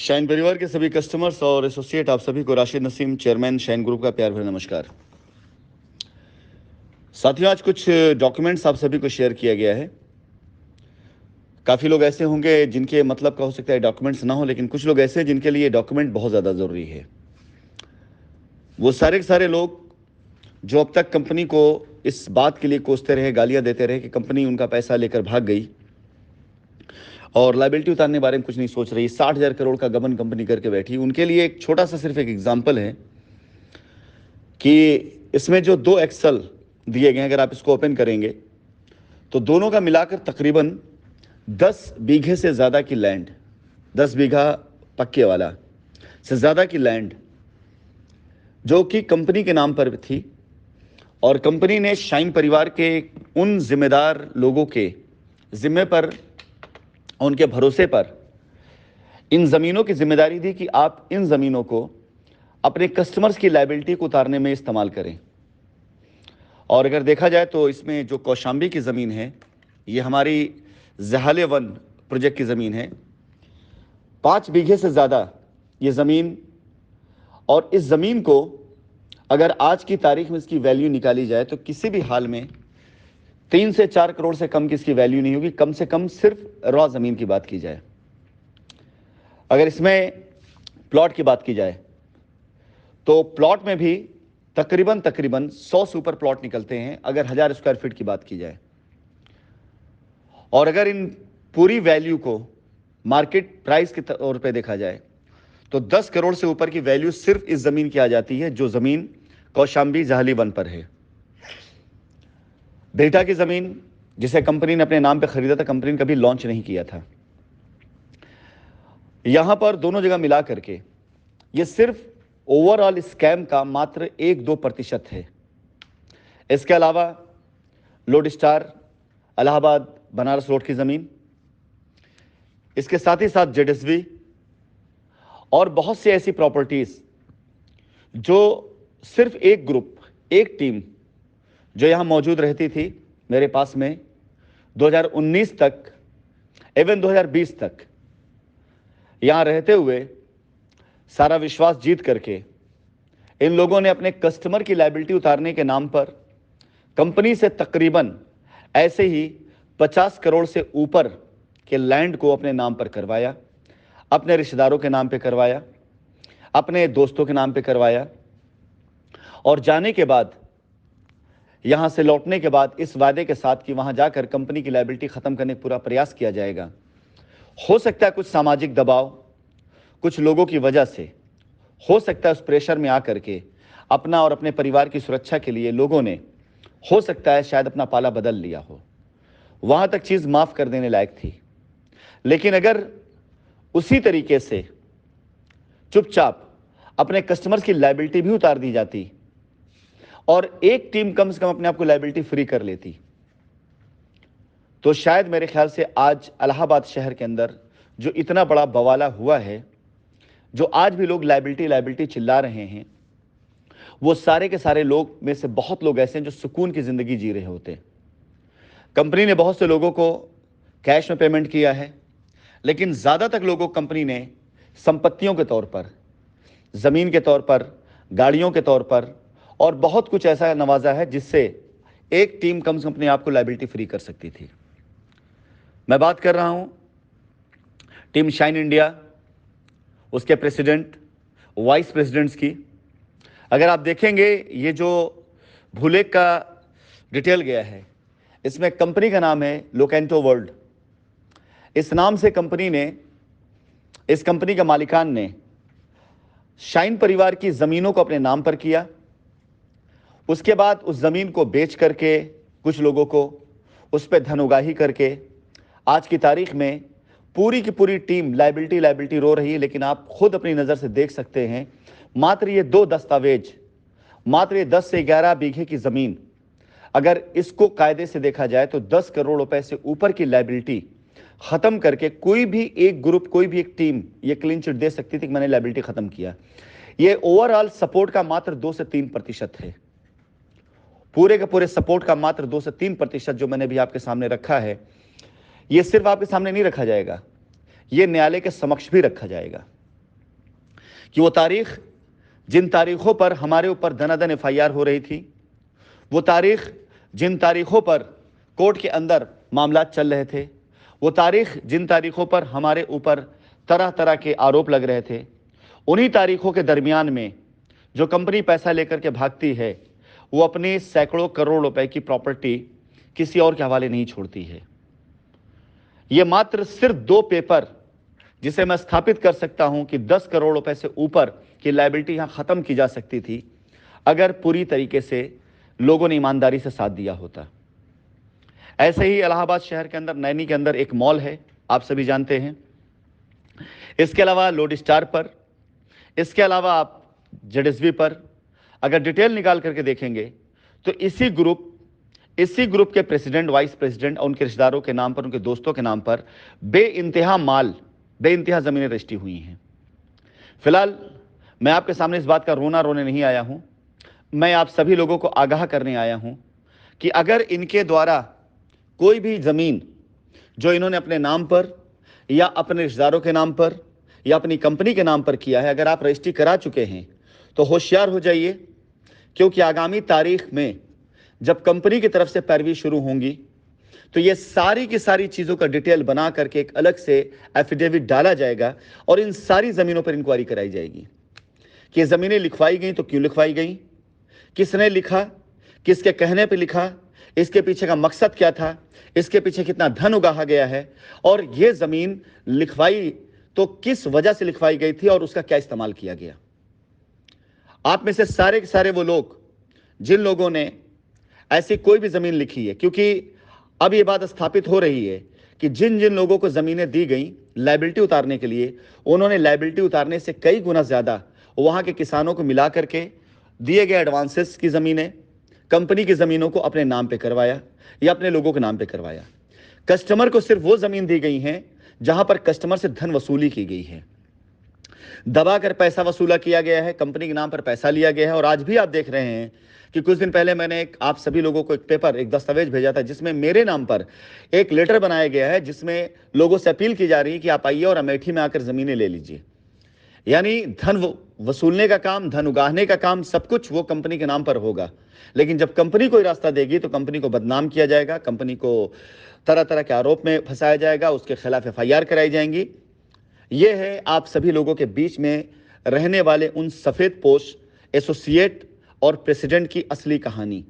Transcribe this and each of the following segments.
Shine परिवार के सभी कस्टमर्स और एसोसिएट आप सभी को Rashid Naseem chairman shine group का प्यार भरा नमस्कार। साथियों, आज कुछ डॉक्यूमेंट्स आप सभी को शेयर किया गया है। काफ़ी लोग ऐसे होंगे जिनके मतलब का हो सकता है डॉक्यूमेंट्स ना हो, लेकिन कुछ लोग ऐसे हैं जिनके लिए डॉक्यूमेंट बहुत ज़्यादा ज़रूरी है। वो सारे के सारे लोग जो अब तक कंपनी को इस बात के लिए कोसते रहे, गालियाँ देते रहे कि कंपनी उनका पैसा लेकर भाग गई और लाइबिलिटी उतारने के बारे में कुछ नहीं सोच रही, 60,000 करोड़ का गबन कंपनी करके बैठी, उनके लिए एक छोटा सा सिर्फ एक एग्जाम्पल है कि इसमें जो 2 एक्सेल दिए गए हैं, अगर आप इसको ओपन करेंगे तो दोनों का मिलाकर तकरीबन 10 बीघे से ज़्यादा की लैंड, 10 बीघा पक्के वाला से ज़्यादा की लैंड जो कि कंपनी के नाम पर थी, और कंपनी ने शाइन परिवार के उन जिम्मेदार लोगों के जिम्मे पर, उनके भरोसे पर इन ज़मीनों की जिम्मेदारी दी कि आप इन ज़मीनों को अपने कस्टमर्स की लायबिलिटी को उतारने में इस्तेमाल करें। और अगर देखा जाए तो इसमें जो कौशाम्बी की ज़मीन है, ये हमारी जहाले वन प्रोजेक्ट की ज़मीन है, 5 बीघे से ज़्यादा ये ज़मीन। और इस ज़मीन को अगर आज की तारीख में इसकी वैल्यू निकाली जाए तो किसी भी हाल में 3 से 4 करोड़ से कम की इसकी वैल्यू नहीं होगी, कम से कम सिर्फ रॉ ज़मीन की बात की जाए। अगर इसमें प्लॉट की बात की जाए तो प्लॉट में भी तकरीबन 100 से ऊपर प्लॉट निकलते हैं अगर 1000 स्क्वायर फीट की बात की जाए। और अगर इन पूरी वैल्यू को मार्केट प्राइस के तौर पे देखा जाए तो 10 करोड़ से ऊपर की वैल्यू सिर्फ इस ज़मीन की आ जाती है, जो ज़मीन कौशाम्बी जहाली वन पर है। बेटा की ज़मीन जिसे कंपनी ने अपने नाम पे खरीदा था, कंपनी ने कभी लॉन्च नहीं किया था। यहां पर दोनों जगह मिला करके ये सिर्फ ओवरऑल स्कैम का मात्र 1-2% है। इसके अलावा load star Allahabad Banaras road की ज़मीन, इसके साथ ही साथ जेडएसवी और बहुत सी ऐसी प्रॉपर्टीज़ जो सिर्फ एक ग्रुप, एक टीम जो यहाँ मौजूद रहती थी मेरे पास में 2019 तक, इवन 2020 तक यहाँ रहते हुए सारा विश्वास जीत करके इन लोगों ने अपने कस्टमर की लायबिलिटी उतारने के नाम पर कंपनी से तकरीबन ऐसे ही 50 करोड़ से ऊपर के लैंड को अपने नाम पर करवाया, अपने रिश्तेदारों के नाम पे करवाया, अपने दोस्तों के नाम पे करवाया। और जाने के बाद, यहाँ से लौटने के बाद इस वादे के साथ कि वहाँ जाकर कंपनी की लायबिलिटी ख़त्म करने का पूरा प्रयास किया जाएगा। हो सकता है कुछ सामाजिक दबाव, कुछ लोगों की वजह से, हो सकता है उस प्रेशर में आकर के अपना और अपने परिवार की सुरक्षा के लिए लोगों ने, हो सकता है शायद अपना पाला बदल लिया हो। वहाँ तक चीज़ माफ़ कर देने लायक थी। लेकिन अगर उसी तरीके से चुपचाप अपने कस्टमर्स की लायबिलिटी भी उतार दी जाती और एक टीम कम से कम अपने आप को लायबिलिटी फ्री कर लेती, तो शायद मेरे ख्याल से आज इलाहाबाद शहर के अंदर जो इतना बड़ा बवाला हुआ है, जो आज भी लोग लायबिलिटी लायबिलिटी चिल्ला रहे हैं, वो सारे के सारे लोग में से बहुत लोग ऐसे हैं जो सुकून की ज़िंदगी जी रहे होते। कंपनी ने बहुत से लोगों को कैश में पेमेंट किया है, लेकिन ज़्यादातर लोगों को कंपनी ने संपत्तियों के तौर पर, ज़मीन के तौर पर, गाड़ियों के तौर पर और बहुत कुछ ऐसा नवाजा है जिससे एक टीम कम से कम अपने आप को लायबिलिटी फ्री कर सकती थी। मैं बात कर रहा हूं टीम शाइन इंडिया, उसके प्रेसिडेंट, वाइस प्रेसिडेंट्स की। अगर आप देखेंगे ये जो भूलेख का डिटेल गया है, इसमें कंपनी का नाम है लोकेंटो वर्ल्ड। इस नाम से कंपनी ने, इस कंपनी का मालिकान ने शाइन परिवार की ज़मीनों को अपने नाम पर किया। उसके बाद उस ज़मीन को बेच करके कुछ लोगों को उस पर धन उगाही करके आज की तारीख में पूरी की पूरी टीम लायबिलिटी लायबिलिटी रो रही है। लेकिन आप खुद अपनी नज़र से देख सकते हैं, मात्र ये 2 दस्तावेज, मात्र ये 10 से 11 बीघे की ज़मीन, अगर इसको कायदे से देखा जाए तो 10 करोड़ रुपए से ऊपर की लायबिलिटी ख़त्म करके कोई भी एक ग्रुप, कोई भी एक टीम ये क्लीन चिट दे सकती थी कि मैंने लायबिलिटी ख़त्म किया। ये ओवरऑल सपोर्ट का मात्र 2 से 3% है। पूरे के पूरे सपोर्ट का मात्र 2 से 3% जो मैंने भी आपके सामने रखा है, ये सिर्फ आपके सामने नहीं रखा जाएगा, ये न्यायालय के समक्ष भी रखा जाएगा। कि वो तारीख, जिन तारीखों पर हमारे ऊपर धनाधन एफआईआर हो रही थी, वो तारीख, जिन तारीखों पर कोर्ट के अंदर मामला चल रहे थे, वो तारीख, जिन तारीखों पर हमारे ऊपर तरह तरह के आरोप लग रहे थे, उन्हीं तारीखों के दरमियान में जो कंपनी पैसा लेकर के भागती है, वो अपने सैकड़ों करोड़ रुपए की प्रॉपर्टी किसी और के हवाले नहीं छोड़ती है। ये मात्र सिर्फ 2 पेपर, जिसे मैं स्थापित कर सकता हूं कि 10 करोड़ रुपए से ऊपर की लायबिलिटी यहां खत्म की जा सकती थी अगर पूरी तरीके से लोगों ने ईमानदारी से साथ दिया होता। ऐसे ही इलाहाबाद शहर के अंदर नैनी के अंदर एक मॉल है, आप सभी जानते हैं। इसके अलावा लोड स्टार पर, इसके अलावा आप जेडएसवी पर अगर डिटेल निकाल करके देखेंगे तो इसी ग्रुप के प्रेसिडेंट, वाइस प्रेसिडेंट और उनके रिश्तेदारों के नाम पर, उनके दोस्तों के नाम पर बेइंतहा जमीनें रजिस्ट्री हुई हैं। फिलहाल मैं आपके सामने इस बात का रोने नहीं आया हूं, मैं आप सभी लोगों को आगाह करने आया हूं कि अगर इनके द्वारा कोई भी जमीन जो इन्होंने अपने नाम पर या अपने रिश्तेदारों के नाम पर या अपनी कंपनी के नाम पर किया है, अगर आप रजिस्ट्री करा चुके हैं तो होशियार हो जाइए, क्योंकि आगामी तारीख में जब कंपनी की तरफ से पैरवी शुरू होंगी तो ये सारी की सारी चीज़ों का डिटेल बना करके एक अलग से एफिडेविट डाला जाएगा और इन सारी ज़मीनों पर इंक्वायरी कराई जाएगी कि ज़मीनें लिखवाई गई तो क्यों लिखवाई गई, किसने लिखा, किसके कहने पर लिखा, इसके पीछे का मकसद क्या था, इसके पीछे कितना धन उगाहा गया है, और ये ज़मीन लिखवाई तो किस वजह से लिखवाई गई थी और उसका क्या इस्तेमाल किया गया। आप में से सारे के सारे वो लोग जिन लोगों ने ऐसी कोई भी ज़मीन लिखी है, क्योंकि अब ये बात स्थापित हो रही है कि जिन जिन लोगों को ज़मीनें दी गई लायबिलिटी उतारने के लिए, उन्होंने लायबिलिटी उतारने से कई गुना ज़्यादा वहाँ के किसानों को मिला करके दिए गए एडवांसेस की ज़मीनें, कंपनी की ज़मीनों को अपने नाम पे करवाया या अपने लोगों के नाम पे करवाया। कस्टमर को सिर्फ वो ज़मीन दी गई हैं जहाँ पर कस्टमर से धन वसूली की गई है, दबा कर पैसा वसूला किया गया है, कंपनी के नाम पर पैसा लिया गया है। और आज भी आप देख रहे हैं कि कुछ दिन पहले मैंने आप सभी लोगों को एक पेपर, एक दस्तावेज भेजा था जिसमें मेरे नाम पर एक लेटर बनाया गया है, जिसमें लोगों से अपील की जा रही है कि आप आइए और अमेठी में आकर ज़मीनें ले लीजिए। यानी धन वसूलने का काम, धन उगाहने का काम, सब कुछ वो कंपनी के नाम पर होगा। लेकिन जब कंपनी कोई रास्ता देगी तो कंपनी को बदनाम किया जाएगा, कंपनी को तरह तरह के आरोप में फंसाया जाएगा, उसके खिलाफ एफआईआर कराई जाएंगी। ये है आप सभी लोगों के बीच में रहने वाले उन सफ़ेद पोश एसोसिएट और प्रेसिडेंट की असली कहानी।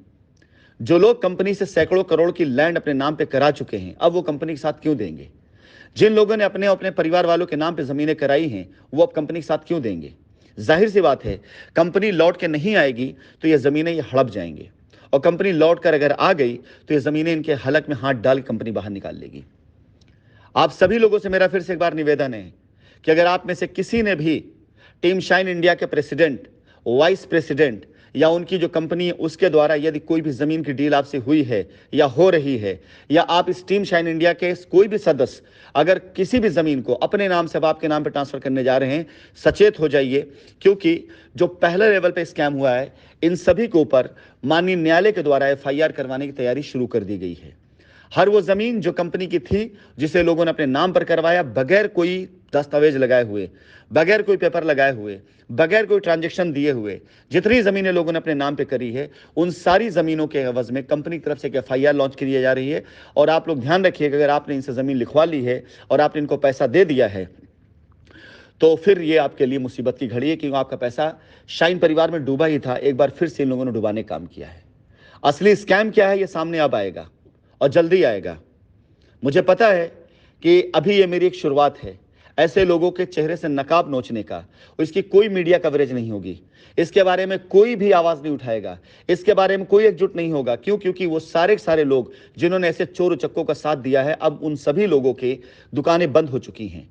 जो लोग कंपनी से सैकड़ों करोड़ की लैंड अपने नाम पे करा चुके हैं, अब वो कंपनी के साथ क्यों देंगे? जिन लोगों ने अपने अपने परिवार वालों के नाम पे ज़मीनें कराई हैं, वो अब कंपनी के साथ क्यों देंगे? जाहिर सी बात है, कंपनी लौट के नहीं आएगी तो ये ज़मीनें ये हड़प जाएंगे, और कंपनी लौट कर अगर आ गई तो ये ज़मीनें इनके हलक में हाथ डाल कंपनी बाहर निकाल लेगी। आप सभी लोगों से मेरा फिर से एक बार निवेदन है कि अगर आप में से किसी ने भी टीम शाइन इंडिया के प्रेसिडेंट, वाइस प्रेसिडेंट या उनकी जो कंपनी है उसके द्वारा यदि कोई भी ज़मीन की डील आपसे हुई है या हो रही है, या आप इस टीम शाइन इंडिया के कोई भी सदस्य अगर किसी भी ज़मीन को अपने नाम से अब आपके नाम पर ट्रांसफ़र करने जा रहे हैं, सचेत हो जाइए, क्योंकि जो पहले लेवल पे स्कैम हुआ है, इन सभी के ऊपर माननीय न्यायालय के द्वारा एफआईआर करवाने की तैयारी शुरू कर दी गई है। हर वो ज़मीन जो कंपनी की थी, जिसे लोगों ने अपने नाम पर करवाया, बगैर कोई दस्तावेज लगाए हुए, बगैर कोई पेपर लगाए हुए, बगैर कोई ट्रांजैक्शन दिए हुए, जितनी ज़मीनें लोगों ने अपने नाम पे करी है, उन सारी ज़मीनों के एवज में कंपनी की तरफ से एक एफआईआर लॉन्च की जा रही है। और आप लोग ध्यान रखिएगा, अगर आपने इनसे ज़मीन लिखवा ली है और आपने इनको पैसा दे दिया है तो फिर ये आपके लिए मुसीबत की घड़ी है, क्योंकि आपका पैसा शाइन परिवार में डूबा ही था, एक बार फिर से इन लोगों ने डुबाने का काम किया है। असली स्कैम क्या है ये सामने अब आएगा और जल्दी आएगा। मुझे पता है कि अभी ये मेरी एक शुरुआत है, ऐसे लोगों के चेहरे से नकाब नोचने का, और इसकी कोई मीडिया कवरेज नहीं होगी, इसके बारे में कोई भी आवाज़ नहीं उठाएगा, इसके बारे में कोई एकजुट नहीं होगा। क्यों? क्योंकि वो सारे के सारे लोग जिन्होंने ऐसे चोर उचक्कों का साथ दिया है, अब उन सभी लोगों की दुकानें बंद हो चुकी हैं।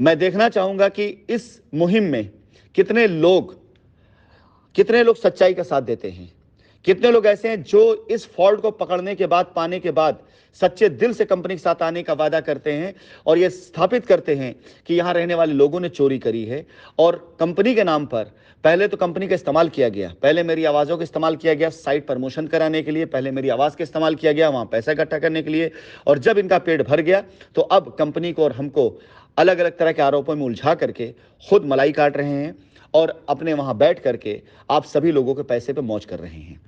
मैं देखना चाहूँगा कि इस मुहिम में कितने लोग सच्चाई का साथ देते हैं, कितने लोग ऐसे हैं जो इस फॉल्ट को पकड़ने के बाद, पाने के बाद सच्चे दिल से कंपनी के साथ आने का वादा करते हैं और ये स्थापित करते हैं कि यहाँ रहने वाले लोगों ने चोरी करी है। और कंपनी के नाम पर पहले तो कंपनी का इस्तेमाल किया गया, पहले मेरी आवाज़ों का इस्तेमाल किया गया साइट प्रमोशन कराने के लिए, पहले मेरी आवाज़ का इस्तेमाल किया गया वहाँ पैसा इकट्ठा करने के लिए, और जब इनका पेट भर गया तो अब कंपनी को और हमको अलग अलग तरह के आरोपों में उलझा करके खुद मलाई काट रहे हैं और अपने वहां बैठ करके आप सभी लोगों के पैसे पे मौज कर रहे हैं।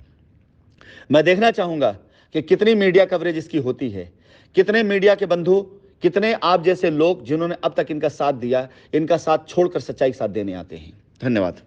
मैं देखना चाहूंगा कि कितनी मीडिया कवरेज इसकी होती है, कितने मीडिया के बंधु, कितने आप जैसे लोग जिन्होंने अब तक इनका साथ दिया, इनका साथ छोड़कर सच्चाई के साथ देने आते हैं। धन्यवाद।